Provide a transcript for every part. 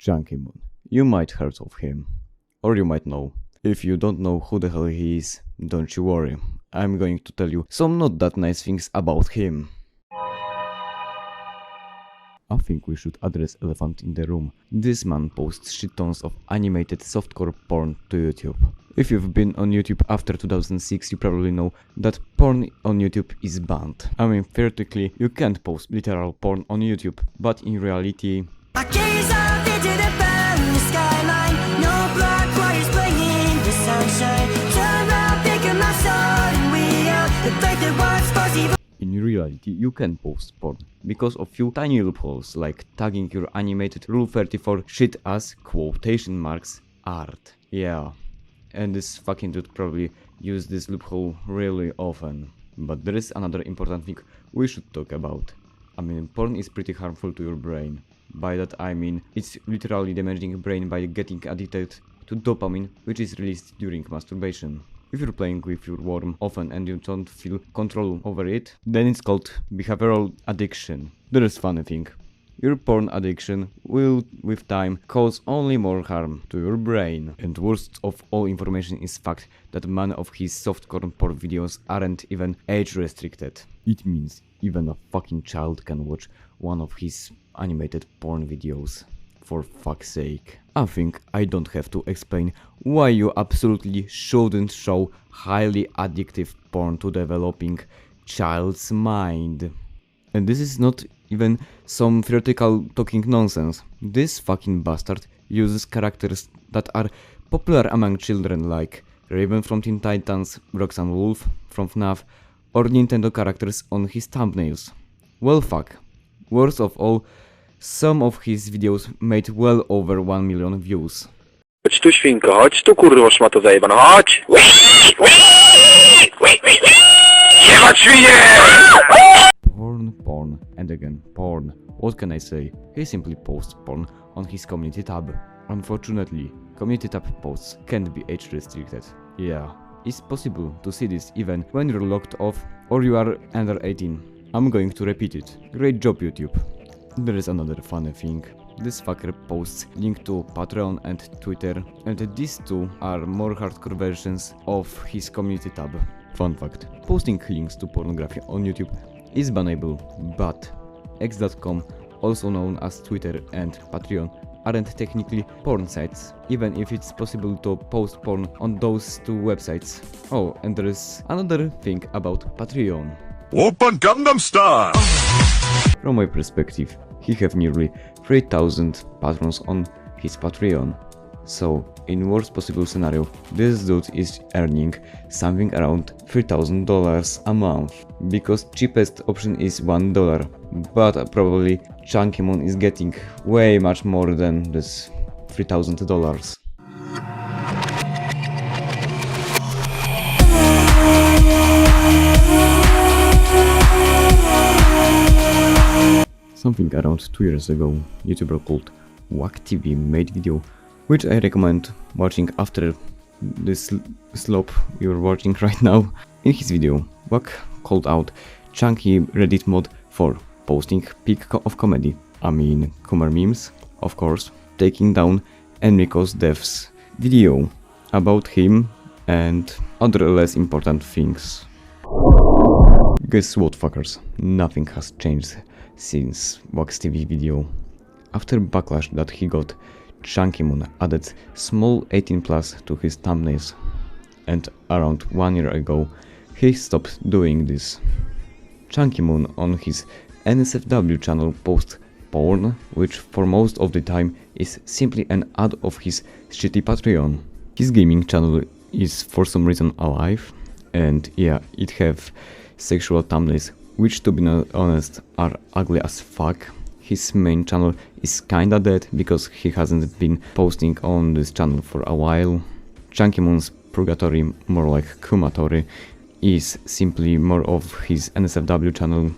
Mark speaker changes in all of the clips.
Speaker 1: Chunkymoon. You might heard of him, or you might know. If you don't know who the hell he is, don't you worry. I'm going to tell you some not that nice things about him. I think we should address elephant in the room. This man posts shit tons of animated softcore porn to YouTube. If you've been on YouTube after 2006, you probably know that porn on YouTube is banned. I mean, theoretically, you can't post literal porn on YouTube, but in reality...
Speaker 2: I gaze out into the boundless skyline. No black wires playing in the sunshine. Turn around, pick up my sword and we out. The faith that was possible.
Speaker 1: In reality, you can post porn because of few tiny loopholes like tagging your animated Rule 34 shit as quotation marks art. Yeah, and this fucking dude probably use this loophole really often. But there is another important thing we should talk about. I mean, porn is pretty harmful to your brain. By that I mean, it's literally damaging your brain by getting addicted to dopamine, which is released during masturbation. If you're playing with your worm often and you don't feel control over it, then it's called behavioral addiction. There is funny thing. Your porn addiction will, with time, cause only more harm to your brain. And worst of all information is fact that many of his softcore porn videos aren't even age restricted. It means even a fucking child can watch one of his animated porn videos. For fuck's sake. I think I don't have to explain why you absolutely shouldn't show highly addictive porn to developing child's mind. And this is not even some theoretical talking nonsense. This fucking bastard uses characters that are popular among children like Raven from Teen Titans, Roxanne Wolf from FNAF, or Nintendo characters on his thumbnails. Well fuck. Worst of all, some of his videos made well over 1 million views.
Speaker 3: Chodź tu, świnko, chodź tu, kurwa, szmato zajebana, chodź! Jebać świnie!
Speaker 1: Porn, and again porn. What can I say? He simply posts porn on his community tab. Unfortunately, community tab posts can't be age restricted. Yeah, it's possible to see this even when you're locked off or you are under 18. I'm going to repeat it. Great job, YouTube. There is another funny thing. This fucker posts link to Patreon and Twitter, and these two are more hardcore versions of his community tab. Fun fact, posting links to pornography on YouTube is bannable, but x.com, also known as Twitter and Patreon, aren't technically porn sites, even if it's possible to post porn on those two websites. Oh, and there is another thing about Patreon.
Speaker 4: Open Gangnam Style!
Speaker 1: From my perspective, he have nearly 3,000 patrons on his Patreon. So, in worst possible scenario, this dude is earning something around $3,000 a month. Because cheapest option is $1, but probably Chunkymoon is getting way much more than this $3,000. Something around 2 years ago, YouTuber called Wack TV made video, which I recommend watching after this slope you're watching right now. In his video, Wack called out Chunky Reddit mod for posting peak of comedy. I mean, Kumar memes, of course, taking down Enrico's death's video about him and other less important things. Guess what, fuckers? Nothing has changed since Wack's TV video. After backlash that he got, Chunkymoon added small 18 plus to his thumbnails, and around 1 year ago he stopped doing this. Chunkymoon on his NSFW channel posts porn, which for most of the time is simply an ad of his shitty Patreon. His gaming channel is for some reason alive, and yeah, it have sexual thumbnails, which to be honest are ugly as fuck. His main channel is kinda dead because he hasn't been posting on this channel for a while. Chunkymoon's purgatory, more like Kumatory, is simply more of his NSFW channel.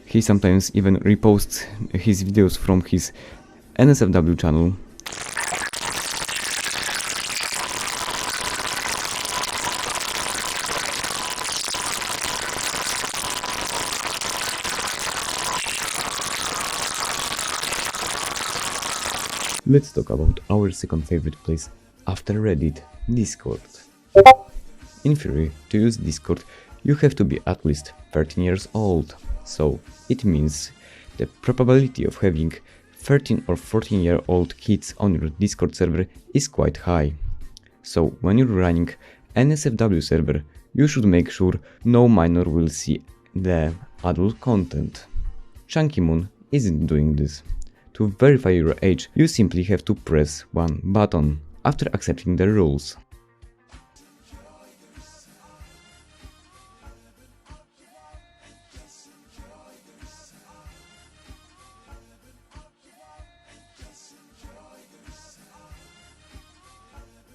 Speaker 1: He sometimes even reposts his videos from his NSFW channel. Let's talk about our second favorite place after Reddit, Discord. In theory, to use Discord, you have to be at least 13 years old, so it means the probability of having 13 or 14-year-old kids on your Discord server is quite high. So when you're running an SFW server, you should make sure no minor will see the adult content. Chunkymoon isn't doing this. To verify your age, you simply have to press one button after accepting the rules.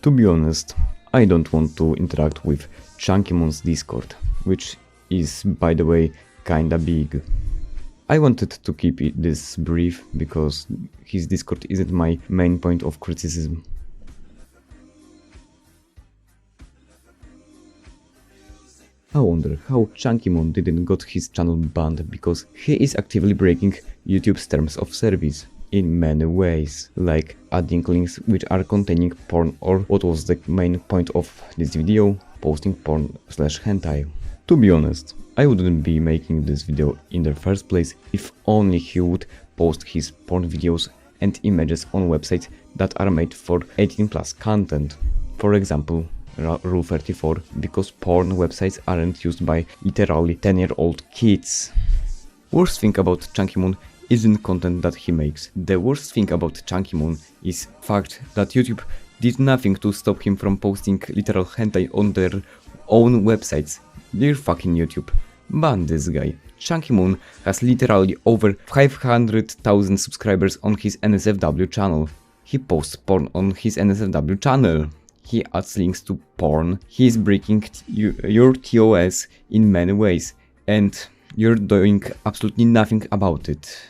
Speaker 1: To be honest, I don't want to interact with Chunkymoon's Discord, which is, by the way, kinda big. I wanted to keep this brief because his Discord isn't my main point of criticism. I wonder how Chunkymoon didn't got his channel banned, because he is actively breaking YouTube's terms of service in many ways, like adding links which are containing porn, or what was the main point of this video, posting porn/hentai. To be honest, I wouldn't be making this video in the first place if only he would post his porn videos and images on websites that are made for 18+ content. For example, Rule 34, because porn websites aren't used by literally 10-year-old kids. Worst thing about Chunkymoon isn't content that he makes. The worst thing about Chunkymoon is fact that YouTube did nothing to stop him from posting literal hentai on their own websites. Dear fucking YouTube, ban this guy. Chunkymoon has literally over 500,000 subscribers on his NSFW channel. He posts porn on his NSFW channel. He adds links to porn. He is breaking your TOS in many ways, and you're doing absolutely nothing about it.